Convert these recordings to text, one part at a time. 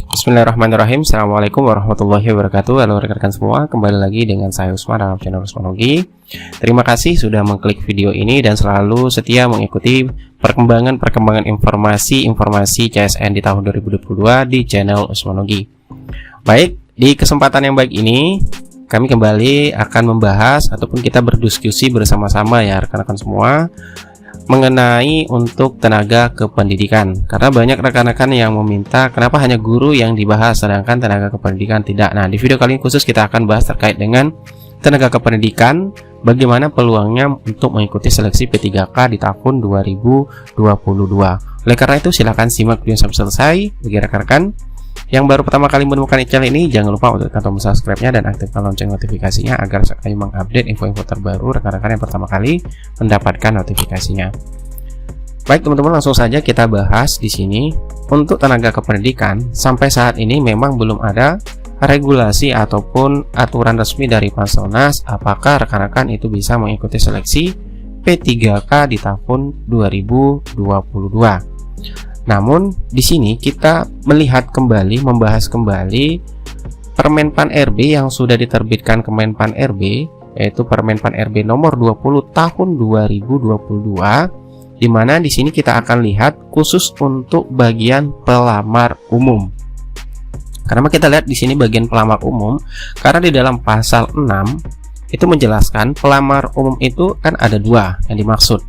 Bismillahirrahmanirrahim. Assalamualaikum warahmatullahi wabarakatuh. Halo rekan-rekan semua, kembali lagi dengan saya Usman dalam channel Usmanogi. Terima kasih sudah mengklik video ini dan selalu setia mengikuti perkembangan informasi CSN di tahun 2022 di channel Usmanogi. Baik, di kesempatan yang baik ini kami kembali akan membahas ataupun kita berdiskusi bersama-sama ya rekan-rekan semua mengenai untuk tenaga kependidikan, karena banyak rekan-rekan yang meminta kenapa hanya guru yang dibahas sedangkan tenaga kependidikan tidak. Nah, di video kali ini khusus kita akan bahas terkait dengan tenaga kependidikan, bagaimana peluangnya untuk mengikuti seleksi P3K di tahun 2022. Oleh karena itu silakan simak video sampai selesai. Bagi rekan-rekan yang baru pertama kali menemukan channel ini, jangan lupa untuk tekan tombol subscribe-nya dan aktifkan lonceng notifikasinya agar kami mengupdate info-info terbaru rekan-rekan yang pertama kali mendapatkan notifikasinya. Baik teman-teman, langsung saja kita bahas di sini. Untuk tenaga kependidikan, sampai saat ini memang belum ada regulasi ataupun aturan resmi dari Panselnas apakah rekan-rekan itu bisa mengikuti seleksi P3K di tahun 2022. Namun di sini kita melihat kembali, membahas kembali Permenpan RB yang sudah diterbitkan Kemenpan RB, yaitu Permenpan RB nomor 20 tahun 2022, di mana di sini kita akan lihat khusus untuk bagian pelamar umum. Karena kita lihat di sini bagian pelamar umum, karena di dalam pasal 6 itu menjelaskan pelamar umum itu kan ada dua yang dimaksud.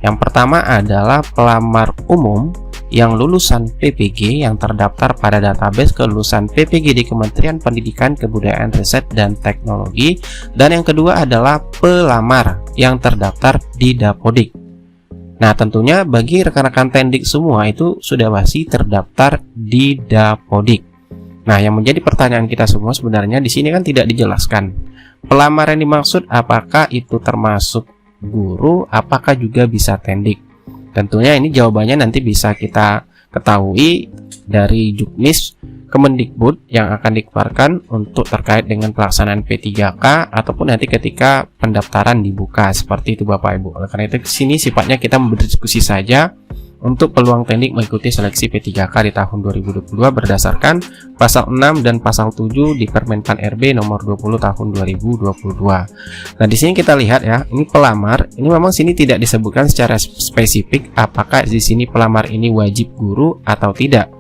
Yang pertama adalah pelamar umum yang lulusan PPG yang terdaftar pada database kelulusan PPG di Kementerian Pendidikan, Kebudayaan, Riset, dan Teknologi. Dan yang kedua adalah pelamar yang terdaftar di Dapodik. Nah, tentunya bagi rekan-rekan tendik semua itu sudah pasti terdaftar di Dapodik. Nah, yang menjadi pertanyaan kita semua sebenarnya di sini kan tidak dijelaskan. Pelamar yang dimaksud apakah itu termasuk guru, apakah juga bisa tendik? Tentunya ini jawabannya nanti bisa kita ketahui dari Juknis Kemendikbud yang akan dikeluarkan untuk terkait dengan pelaksanaan P3K ataupun nanti ketika pendaftaran dibuka, seperti itu Bapak Ibu. Oleh karena itu sini sifatnya kita berdiskusi saja untuk peluang tendik mengikuti seleksi P3K di tahun 2022 berdasarkan pasal 6 dan pasal 7 di Permenpan RB nomor 20 tahun 2022. Nah, di sini kita lihat ya, ini pelamar, ini memang sini tidak disebutkan secara spesifik apakah di sini pelamar ini wajib guru atau tidak.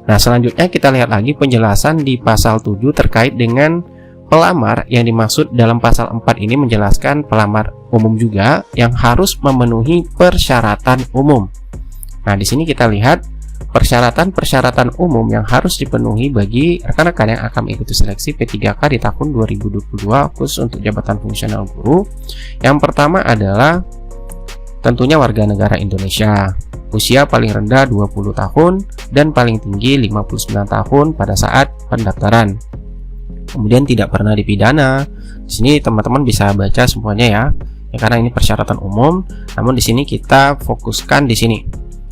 Nah, selanjutnya kita lihat lagi penjelasan di pasal 7 terkait dengan pelamar yang dimaksud dalam pasal 4 ini menjelaskan pelamar umum juga yang harus memenuhi persyaratan umum. Nah, di sini kita lihat persyaratan-persyaratan umum yang harus dipenuhi bagi rekan-rekan yang akan mengikuti seleksi P3K di tahun 2022 khusus untuk jabatan fungsional guru. Yang pertama adalah tentunya warga negara Indonesia, usia paling rendah 20 tahun dan paling tinggi 59 tahun pada saat pendaftaran. Kemudian tidak pernah dipidana. Di sini teman-teman bisa baca semuanya ya. Karena ini persyaratan umum, namun di sini kita fokuskan di sini,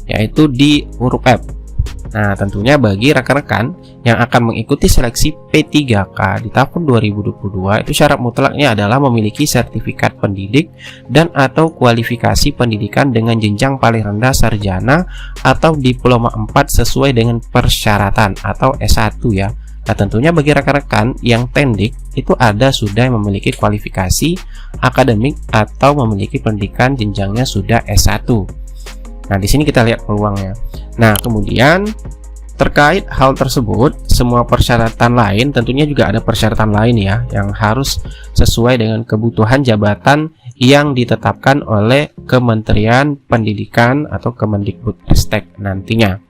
yaitu di huruf F. Nah, tentunya bagi rekan-rekan yang akan mengikuti seleksi P3K di tahun 2022 itu syarat mutlaknya adalah memiliki sertifikat pendidik dan atau kualifikasi pendidikan dengan jenjang paling rendah sarjana atau diploma 4 sesuai dengan persyaratan atau S1 ya. Nah, tentunya bagi rekan-rekan yang tendik itu ada sudah memiliki kualifikasi akademik atau memiliki pendidikan jenjangnya sudah S1. Nah, di sini kita lihat peluangnya. Nah, kemudian terkait hal tersebut, semua persyaratan lain tentunya juga ada persyaratan lain ya yang harus sesuai dengan kebutuhan jabatan yang ditetapkan oleh Kementerian Pendidikan atau Kemendikbudristek nantinya.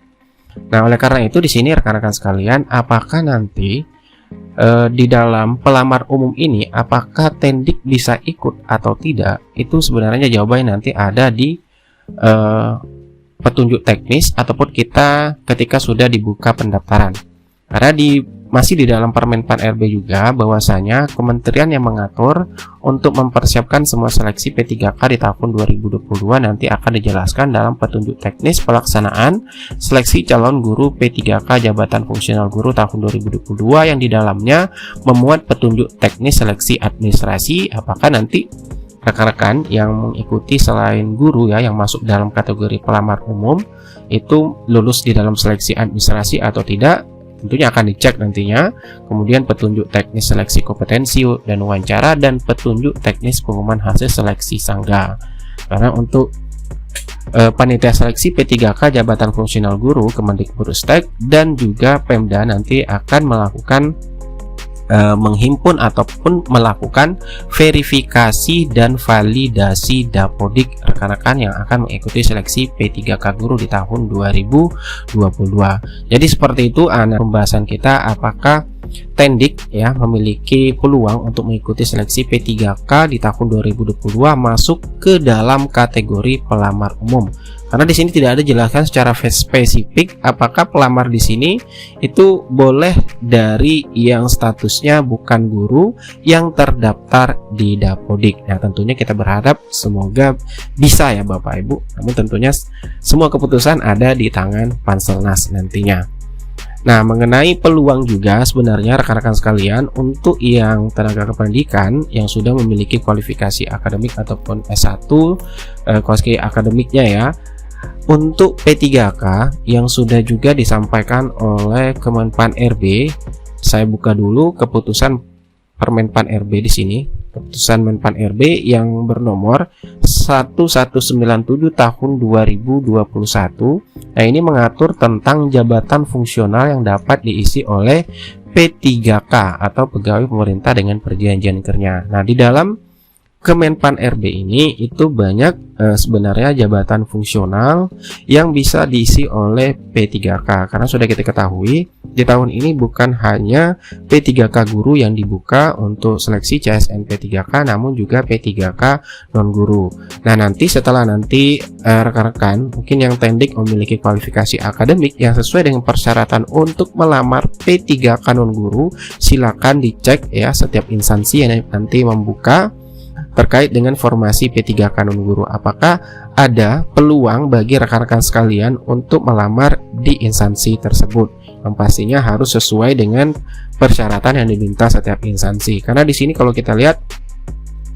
Nah, oleh karena itu di sini rekan-rekan sekalian, apakah nanti di dalam pelamar umum ini apakah tendik bisa ikut atau tidak? Itu sebenarnya jawabannya nanti ada di petunjuk teknis ataupun kita ketika sudah dibuka pendaftaran. Karena masih di dalam Permenpan RB juga bahwasanya kementerian yang mengatur untuk mempersiapkan semua seleksi P3K di tahun 2022 nanti akan dijelaskan dalam petunjuk teknis pelaksanaan seleksi calon guru P3K jabatan fungsional guru tahun 2022 yang di dalamnya memuat petunjuk teknis seleksi administrasi apakah nanti rekan-rekan yang mengikuti selain guru ya yang masuk dalam kategori pelamar umum itu lulus di dalam seleksi administrasi atau tidak. tentunya akan dicek nantinya. Kemudian petunjuk teknis seleksi kompetensi dan wawancara, dan petunjuk teknis pengumuman hasil seleksi sangga. Karena untuk panitia seleksi P3K jabatan fungsional guru, Kemendikbudristek dan juga Pemda nanti akan melakukan menghimpun ataupun melakukan verifikasi dan validasi dapodik rekan-rekan yang akan mengikuti seleksi P3K guru di tahun 2022. Jadi seperti itu pembahasan kita, apakah Tendik ya memiliki peluang untuk mengikuti seleksi P3K di tahun 2022 masuk ke dalam kategori pelamar umum. Karena di sini tidak ada jelaskan secara spesifik apakah pelamar di sini itu boleh dari yang statusnya bukan guru yang terdaftar di Dapodik. Nah, tentunya kita berharap semoga bisa ya Bapak Ibu. Namun tentunya semua keputusan ada di tangan Panselnas nantinya. Nah, mengenai peluang juga sebenarnya rekan-rekan sekalian, untuk yang tenaga kependidikan yang sudah memiliki kualifikasi akademik ataupun S1 kualifikasi akademiknya ya, untuk P3K yang sudah juga disampaikan oleh Kemenpan RB, saya buka dulu keputusan Permenpan RB di sini. Keputusan Menpan RB yang bernomor 1197 tahun 2021. Nah, ini mengatur tentang jabatan fungsional yang dapat diisi oleh P3K atau pegawai pemerintah dengan perjanjian kerja. Nah, di dalam Kemenpan RB ini itu banyak sebenarnya jabatan fungsional yang bisa diisi oleh P3K, karena sudah kita ketahui di tahun ini bukan hanya P3K guru yang dibuka untuk seleksi CSN P3K, namun juga P3K non guru. Nah, nanti setelah rekan-rekan mungkin yang Tendik memiliki kualifikasi akademik yang sesuai dengan persyaratan untuk melamar P3K non guru, silakan dicek ya setiap instansi yang nanti membuka terkait dengan formasi P3K non guru, apakah ada peluang bagi rekan-rekan sekalian untuk melamar di instansi tersebut. Yang pastinya harus sesuai dengan persyaratan yang diminta setiap instansi. Karena di sini kalau kita lihat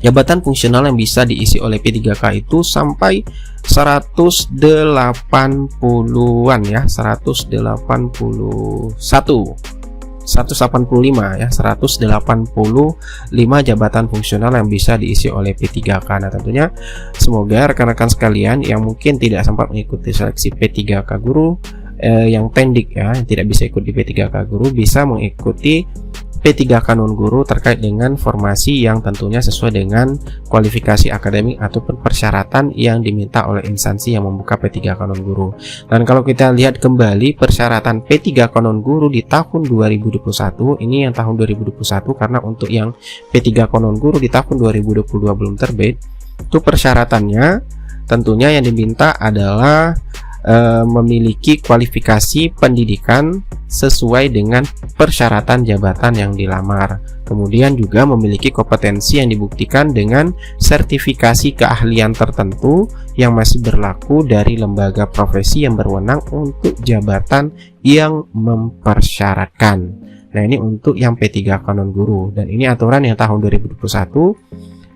jabatan fungsional yang bisa diisi oleh P3K itu sampai 180-an ya, 185 ya, 185 jabatan fungsional yang bisa diisi oleh P3K. Nah, tentunya semoga rekan-rekan sekalian yang mungkin tidak sempat mengikuti seleksi P3K guru yang Tendik ya, yang tidak bisa ikut di P3K guru, bisa mengikuti P3K non guru terkait dengan formasi yang tentunya sesuai dengan kualifikasi akademik ataupun persyaratan yang diminta oleh instansi yang membuka P3K non guru. Dan kalau kita lihat kembali persyaratan P3K non guru di tahun 2021, ini yang tahun 2021, karena untuk yang P3K non guru di tahun 2022 belum terbit, itu persyaratannya tentunya yang diminta adalah memiliki kualifikasi pendidikan sesuai dengan persyaratan jabatan yang dilamar. Kemudian juga memiliki kompetensi yang dibuktikan dengan sertifikasi keahlian tertentu yang masih berlaku dari lembaga profesi yang berwenang untuk jabatan yang mempersyaratkan. Nah, ini untuk yang P3K non guru, dan ini aturan yang tahun 2021.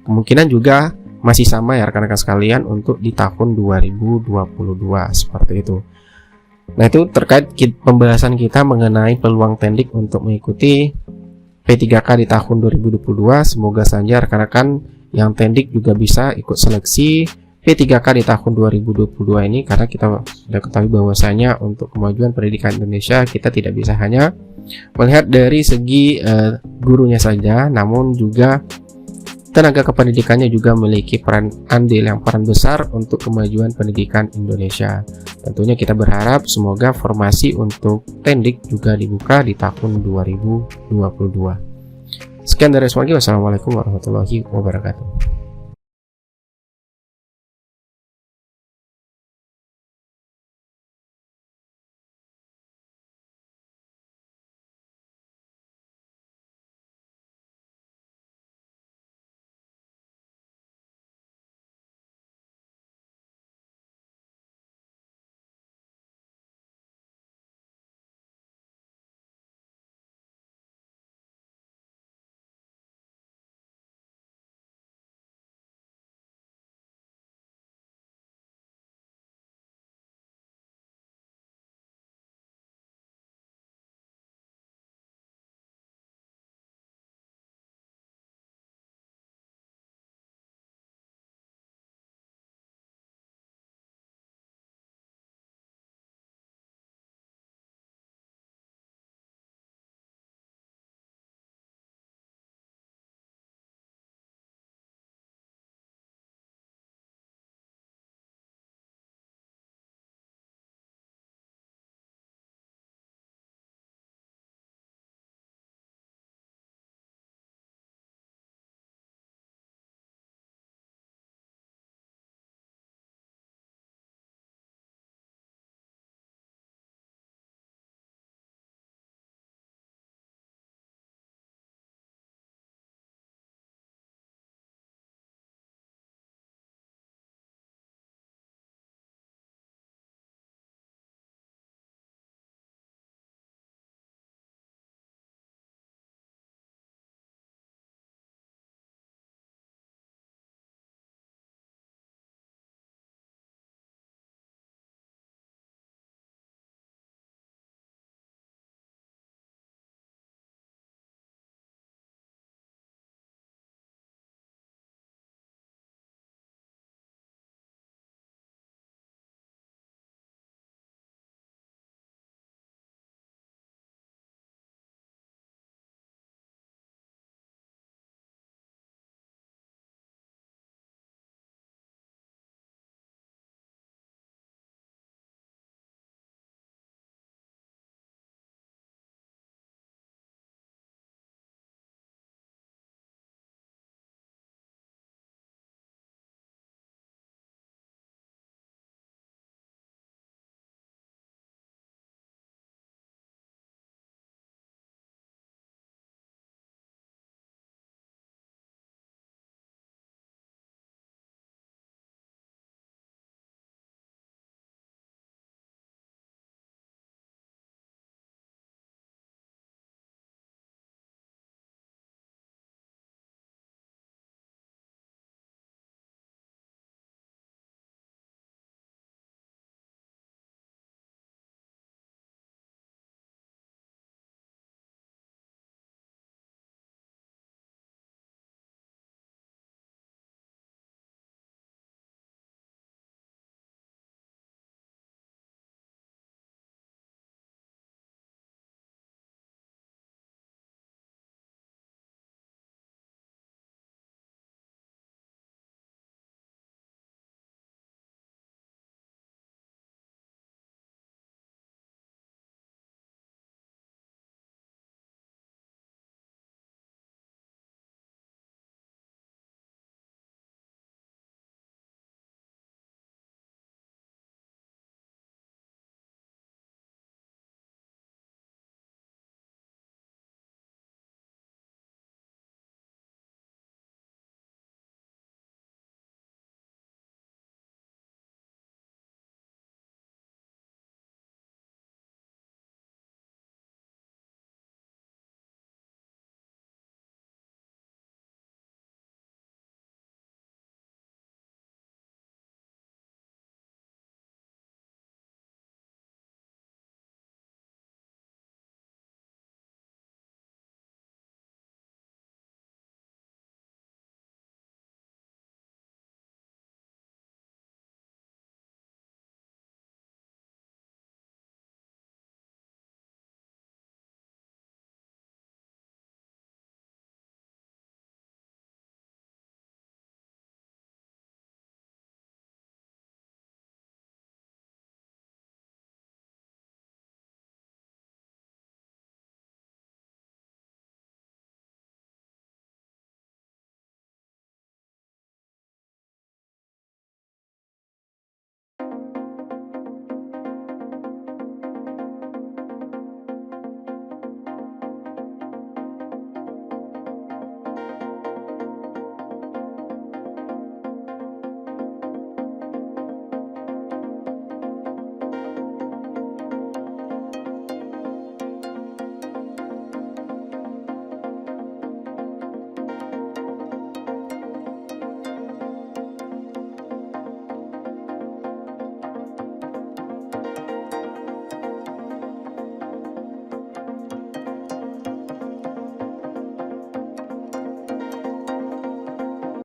Kemungkinan juga masih sama ya rekan-rekan sekalian untuk di tahun 2022 seperti itu. Nah, itu terkait pembahasan kita mengenai peluang Tendik untuk mengikuti P3K di tahun 2022. Semoga saja rekan-rekan yang Tendik juga bisa ikut seleksi P3K di tahun 2022 ini, karena kita sudah ketahui bahwasanya untuk kemajuan pendidikan Indonesia kita tidak bisa hanya melihat dari segi gurunya saja, namun juga tenaga kependidikannya juga memiliki peran besar untuk kemajuan pendidikan Indonesia. Tentunya kita berharap semoga formasi untuk Tendik juga dibuka di tahun 2022. Sekian dari saya. Wassalamualaikum warahmatullahi wabarakatuh.